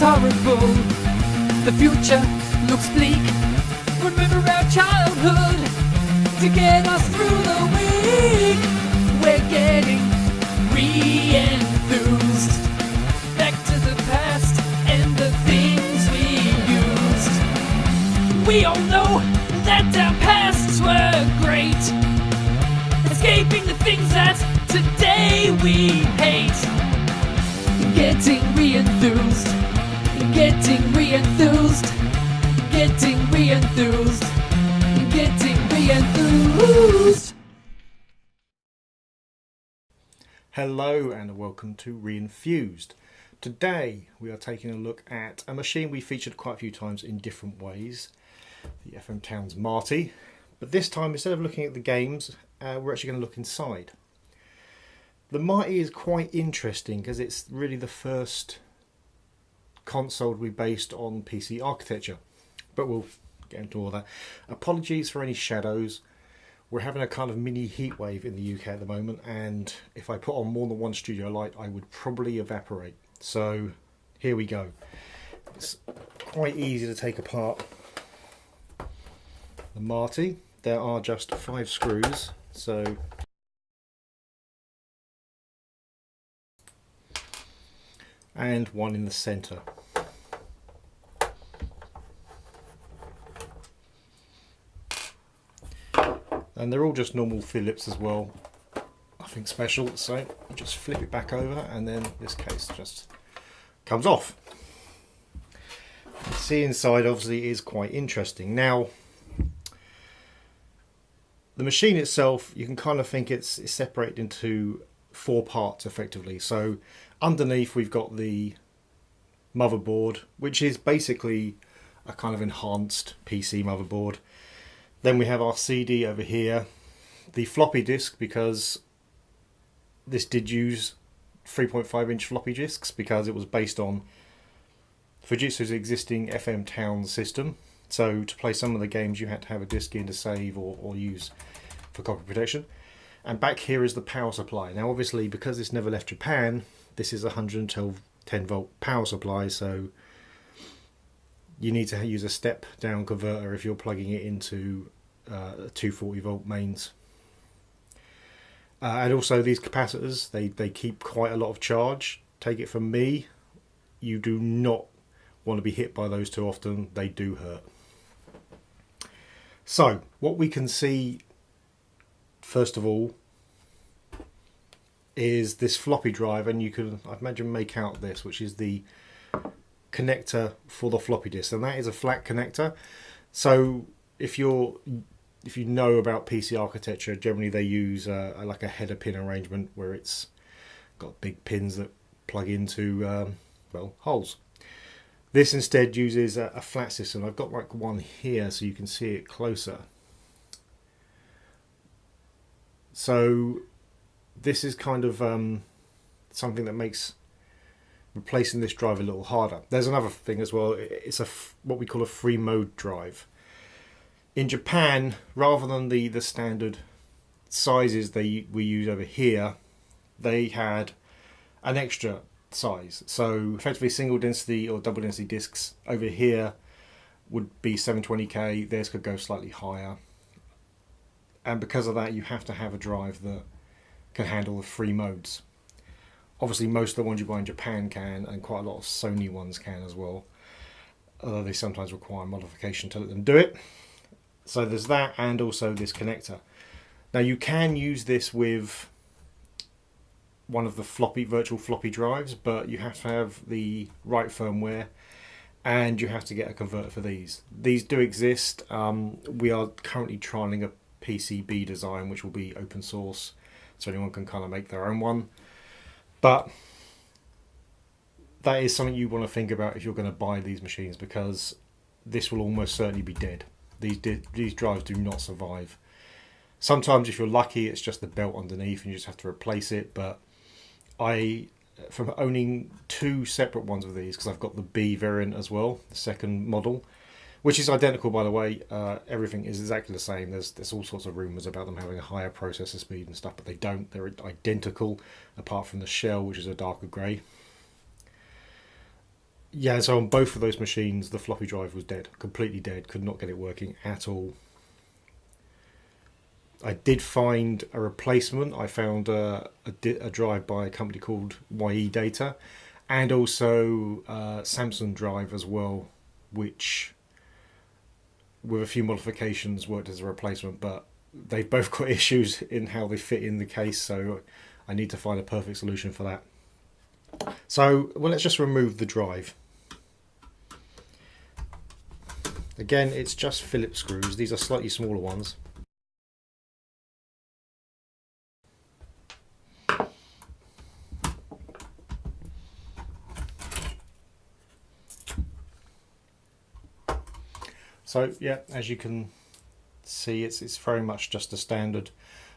horrible. The future looks bleak. Remember our childhood to get us through the week. We're getting re-enthused. Back to the past and the things we used. We all know that our pasts were great, escaping the things that today we hate. Getting re-enthused, getting re-enthused, getting re-enthused, getting re-enthused. Hello and welcome to Re-enthused. Today we are taking a look at a machine we featured quite a few times in different ways, the FM Towns Marty, but this time instead of looking at the games we're actually going to look inside. The Marty is quite interesting because it's really the first console we based on PC architecture, but we'll get into all that. Apologies for any shadows. We're having a kind of mini heat wave in the UK at the moment, and if I put on more than one studio light I would probably evaporate. So here we go. It's quite easy to take apart the Marty. There are just 5 screws, so and one in the centre. And they're all just normal Phillips as well, nothing special, so you just flip it back over and then this case just comes off. You see inside obviously is quite interesting. Now the machine itself, you can kind of think it's separated into 4 parts effectively. So underneath we've got the motherboard, which is basically a kind of enhanced PC motherboard. Then we have our CD over here, the floppy disk, because this did use 3.5-inch floppy disks because it was based on Fujitsu's existing FM Towns system. So to play some of the games you had to have a disk in to save or use for copy protection. And back here is the power supply. Now obviously because this never left Japan, this is a 110 volt power supply, so you need to use a step down converter if you're plugging it into 240 volt mains. And also these capacitors, they keep quite a lot of charge. Take it from me, you do not want to be hit by those too often, they do hurt. So what we can see first of all is this floppy drive, and you can, I imagine, make out this, which is the connector for the floppy disk, and that is a flat connector. So if you know about PC architecture, generally they use like a header pin arrangement where it's got big pins that plug into well, holes. This instead uses a flat system. I've got like one here so you can see it closer. So this is kind of something that makes replacing this drive a little harder. There's another thing as well. It's what we call a free mode drive. In Japan, rather than the standard sizes we use over here, they had an extra size. So effectively single density or double density discs over here would be 720k. Theirs could go slightly higher. And because of that, you have to have a drive that can handle the free modes. Obviously most of the ones you buy in Japan can, and quite a lot of Sony ones can as well, although they sometimes require modification to let them do it. So there's that, and also this connector. Now you can use this with one of the virtual floppy drives, but you have to have the right firmware and you have to get a converter for these. These do exist. We are currently trialing a PCB design which will be open source, so anyone can kind of make their own one. But that is something you want to think about if you're going to buy these machines, because this will almost certainly be dead. These drives do not survive. Sometimes if you're lucky it's just the belt underneath and you just have to replace it, but from owning 2 separate ones of these, because I've got the B variant as well, the second model, which is identical by the way, everything is exactly the same. There's all sorts of rumours about them having a higher processor speed and stuff, but they don't. They're identical apart from the shell, which is a darker grey. Yeah, so on both of those machines, the floppy drive was dead, completely dead. Could not get it working at all. I did find a replacement. I found a drive by a company called YE Data, and also Samsung drive as well, which with a few modifications worked as a replacement, but they've both got issues in how they fit in the case, so I need to find a perfect solution for that. So, well, let's just remove the drive. Again, it's just Phillips screws. These are slightly smaller ones. So yeah, as you can see, it's very much just a standard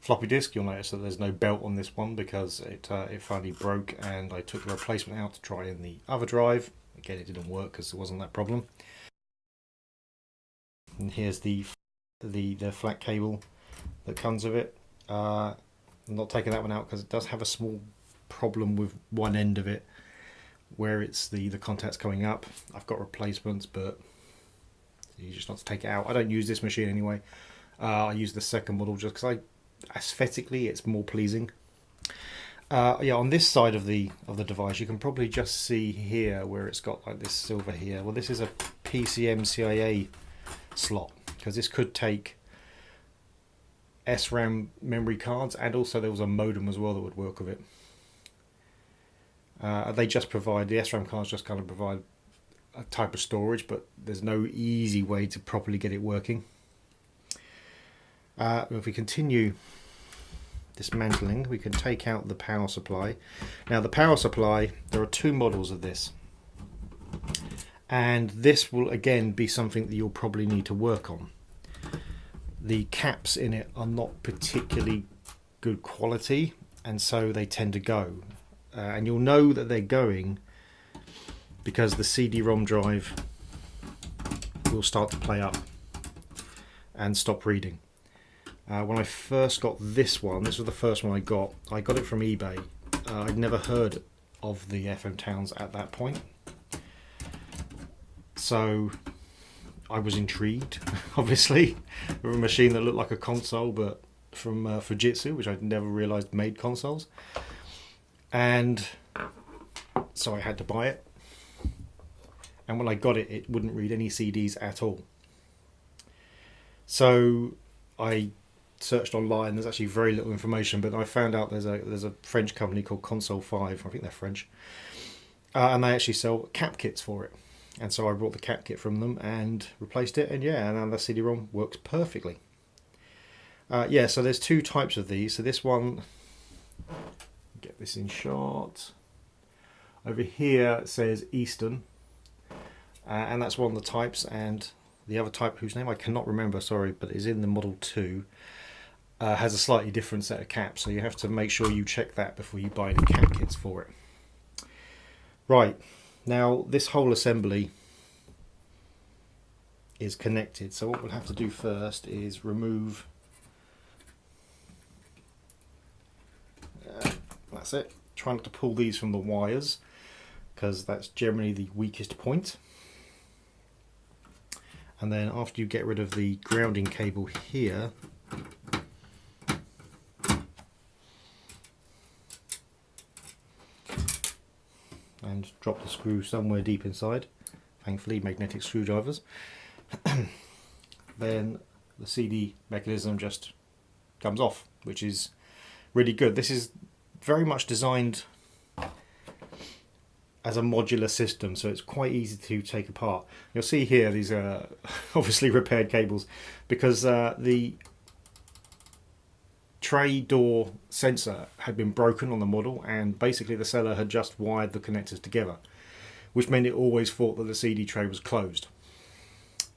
floppy disk. You'll notice that there's no belt on this one because it finally broke, and I took the replacement out to try in the other drive. Again, it didn't work because there wasn't that problem. And here's the flat cable that comes with it. I'm not taking that one out because it does have a small problem with one end of it where it's the contacts coming up. I've got replacements, but you just not to take it out. I don't use this machine anyway. I use the second model just because aesthetically it's more pleasing. Yeah, on this side of the device, you can probably just see here where it's got like this silver here. Well, this is a Pcmcia slot, because this could take SRAM memory cards, and also there was a modem as well that would work with it. They just provide, the SRAM cards just kind of provide a type of storage, but there's no easy way to properly get it working. If we continue dismantling, we can take out the power supply. Now the power supply, there are two models of this, and this will again be something that you'll probably need to work on. The caps in it are not particularly good quality, and so they tend to go, and you'll know that they're going because the CD-ROM drive will start to play up and stop reading. When I first got this one, this was the first one I got it from eBay. I'd never heard of the FM Towns at that point, so I was intrigued, obviously, with a machine that looked like a console, but from Fujitsu, which I'd never realised made consoles, and so I had to buy it. And when I got it, it wouldn't read any CDs at all. So I searched online. There's actually very little information, but I found out there's a French company called Console 5. I think they're French, and they actually sell cap kits for it. And so I bought the cap kit from them and replaced it, and yeah, and now the CD-ROM works perfectly. Yeah, so there's two types of these. So this one, get this in shot. Over here it says Eastern. And that's one of the types, and the other type, whose name I cannot remember, sorry, but is in the Model 2, has a slightly different set of caps, so you have to make sure you check that before you buy any cap kits for it. Right, now this whole assembly is connected, so what we'll have to do first is remove, that's it, try not to pull these from the wires, because that's generally the weakest point. And then after you get rid of the grounding cable here, and drop the screw somewhere deep inside, thankfully magnetic screwdrivers, then the CD mechanism just comes off, which is really good. This is very much designed as a modular system, so it's quite easy to take apart. You'll see here these are obviously repaired cables, because the tray door sensor had been broken on the model, and basically the seller had just wired the connectors together, which meant it always thought that the CD tray was closed,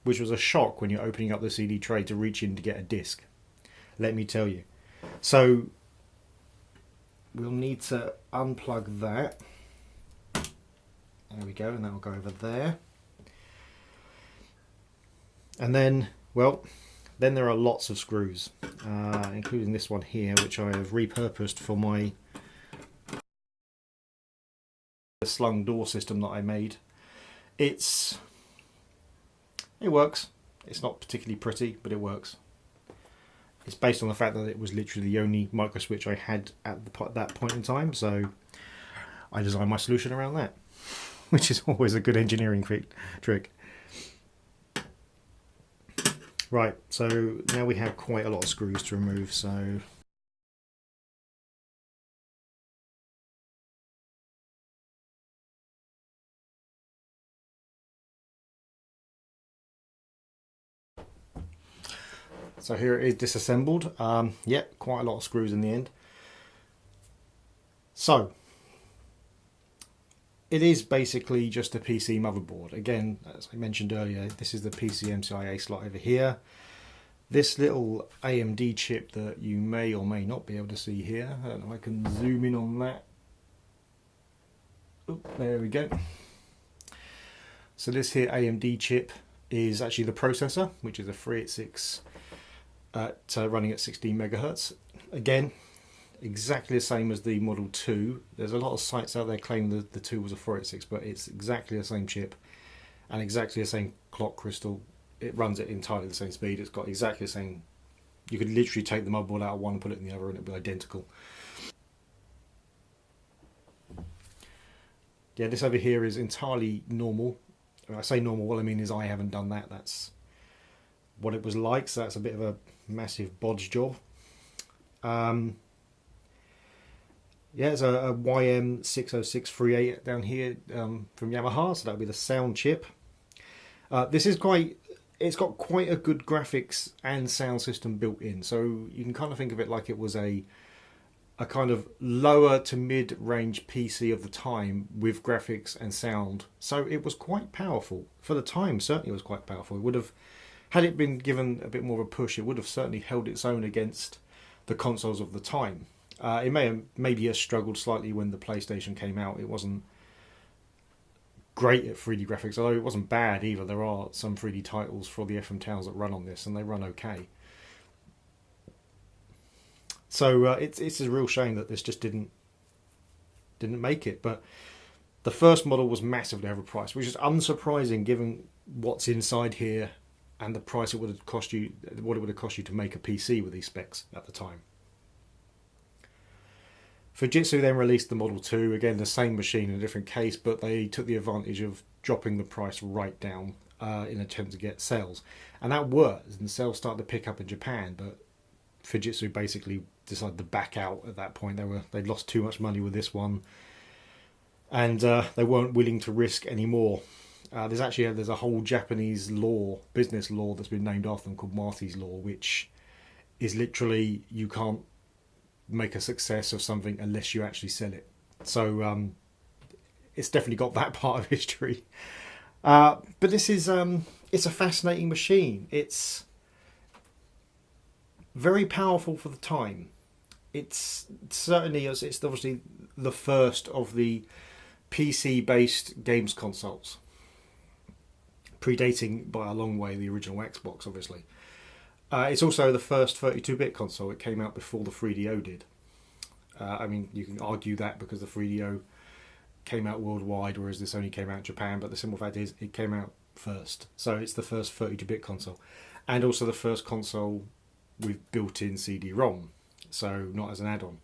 which was a shock when you're opening up the CD tray to reach in to get a disc, let me tell you. So we'll need to unplug that. There we go, and that will go over there. And then, well, then there are lots of screws, including this one here, which I have repurposed for my slung door system that I made. It works. It's not particularly pretty, but it works. It's based on the fact that it was literally the only micro switch I had at that point in time, so I designed my solution around that, which is always a good engineering trick. Right, so now we have quite a lot of screws to remove, so here it is disassembled. Yeah, quite a lot of screws in the end. So it is basically just a PC motherboard. Again, as I mentioned earlier, this is the Pcmcia Slot over here. This little AMD chip that you may or may not be able to see here. I don't know if I can zoom in on that. Oh, there we go. So this here AMD chip is actually the processor, which is a 386 running at 16 megahertz. Again, exactly the same as the Model 2. There's a lot of sites out there claiming that the 2 was a 486, but it's exactly the same chip and exactly the same clock crystal. It runs at entirely the same speed. It's got exactly the same. You could literally take the motherboard out of one and put it in the other and it'd be identical. Yeah, this over here is entirely normal. When I say normal, what I mean is I haven't done that. That's what it was like, so that's a bit of a massive bodge job. Yeah, it's a YM60638 down here from Yamaha, so that'll be the sound chip. This is it's got quite a good graphics and sound system built in, so you can kind of think of it like it was a kind of lower to mid-range PC of the time with graphics and sound. So it was quite powerful. For the time, certainly it was quite powerful. It would have, had it been given a bit more of a push, it would have certainly held its own against the consoles of the time. It maybe have struggled slightly when the PlayStation came out. It wasn't great at 3D graphics, although it wasn't bad either. There are some 3D titles for the FM Towns that run on this, and they run okay. So it's a real shame that this just didn't make it. But the first model was massively overpriced, which is unsurprising given what's inside here and the price it would have cost you, what it would have cost you to make a PC with these specs at the time. Fujitsu then released the Model 2, again the same machine in a different case, but they took the advantage of dropping the price right down in an attempt to get sales. And that worked, and sales started to pick up in Japan, but Fujitsu basically decided to back out at that point. They'd lost too much money with this one, and they weren't willing to risk anymore. There's a whole Japanese business law that's been named after them called Marty's Law, which is literally you can't make a success of something unless you actually sell it. So it's definitely got that part of history. But this is it's a fascinating machine. It's very powerful for the time. It's obviously the first of the PC-based games consoles, predating by a long way the original Xbox, obviously. It's also the first 32-bit console. It came out before the 3DO did. I mean, you can argue that because the 3DO came out worldwide, whereas this only came out in Japan, but the simple fact is it came out first. So it's the first 32-bit console, and also the first console with built-in CD-ROM, so not as an add-on.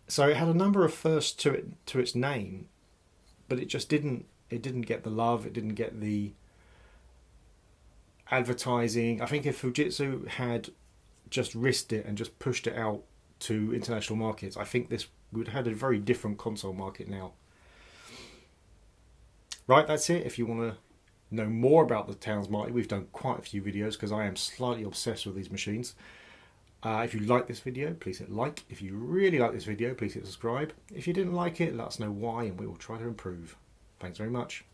So it had a number of firsts to its name, but it just didn't get the love, it didn't get the advertising. I think if Fujitsu had just risked it and just pushed it out to international markets, I think this would have had a very different console market now. Right, that's it. If you want to know more about the Towns Marty, we've done quite a few videos because I am slightly obsessed with these machines. If you like this video, please hit like. If you really like this video, please hit subscribe. If you didn't like it, let us know why and we will try to improve. Thanks very much.